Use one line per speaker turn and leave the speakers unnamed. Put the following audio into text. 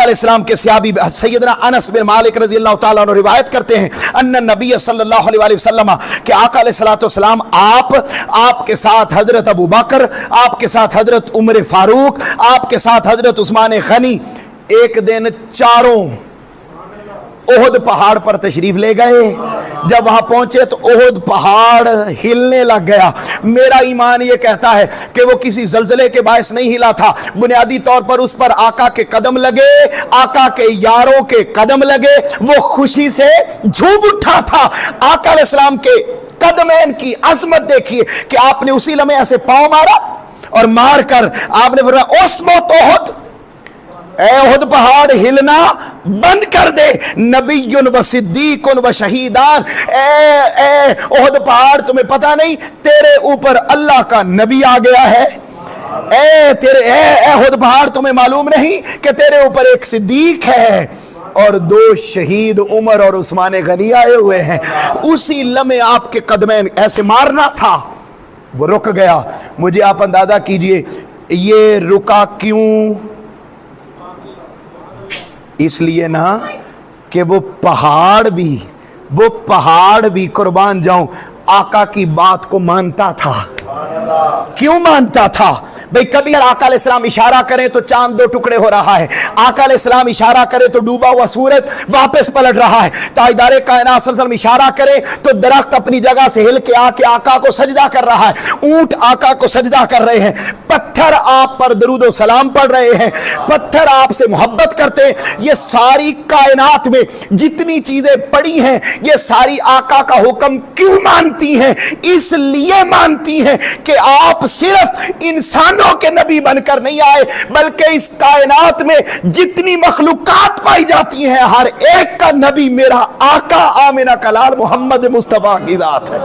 علیہ السلام کے صحابی سیدنا انس بن مالک رضی اللہ تعالیٰ عنہ روایت کرتے ہیں ان نبی صلی اللہ علیہ وسلم کہ آقا علیہ السلام آپ کے ساتھ حضرت ابو بکر، آپ کے ساتھ حضرت عمر فاروق، آپ کے ساتھ حضرت عثمان غنی ایک دن چاروں احد پہاڑ پر تشریف لے گئے۔ جب وہاں پہنچے تو احد پہاڑ ہلنے لگ گیا۔ میرا ایمان یہ کہتا ہے کہ وہ کسی زلزلے کے باعث نہیں ہلا تھا، بنیادی طور پر اس پر آقا کے قدم لگے، آقا کے یاروں کے قدم لگے، وہ خوشی سے جھوم اٹھا تھا۔ آقا علیہ السلام کے قدمین کی عظمت دیکھیے کہ آپ نے اسی لمحے ایسے پاؤں مارا اور مار کر آپ نے فرمایا اسمت احد، اے احد پہاڑ ہلنا بند کر دے، نبی و صدیق و شہیدان، اے احد پہاڑ تمہیں پتہ نہیں تیرے اوپر اللہ کا نبی آ گیا ہے، اے احد پہاڑ تمہیں معلوم نہیں کہ تیرے اوپر ایک صدیق ہے اور دو شہید عمر اور عثمان غنی آئے ہوئے ہیں۔ اسی لمحے آپ کے قدمین ایسے مارنا تھا، وہ رک گیا۔ مجھے آپ اندازہ کیجئے یہ رکا کیوں؟ اس لیے نا کہ وہ پہاڑ بھی قربان جاؤں آقا کی بات کو مانتا تھا۔ کیوں مانتا تھا؟ بھئی کبھی آقا علیہ السلام اشارہ کریں تو چاند دو ٹکڑے ہو رہا ہے، آقا علیہ السلام اشارہ کرے تو ڈوبا ہوا سورج واپس پلٹ رہا ہے، تاجدار کائنات صلی اللہ علیہ وسلم اشارہ کرے تو درخت اپنی جگہ سے ہل کے آ کے آقا کو سجدہ کر رہا ہے، اونٹ آقا کو سجدہ کر رہے ہیں، پتھر آپ پر درود و سلام پڑھ رہے ہیں، پتھر آپ سے محبت کرتے ہیں۔ یہ ساری کائنات میں جتنی چیزیں پڑی ہیں یہ ساری آقا کا حکم کیوں مانتی ہیں؟ اس لیے مانتی ہیں کہ آپ صرف انسانوں کے نبی بن کر نہیں آئے، بلکہ اس کائنات میں جتنی مخلوقات پائی جاتی ہیں ہر ایک کا نبی میرا آقا آمنہ کا لال محمد مصطفیٰ کی ذات ہے۔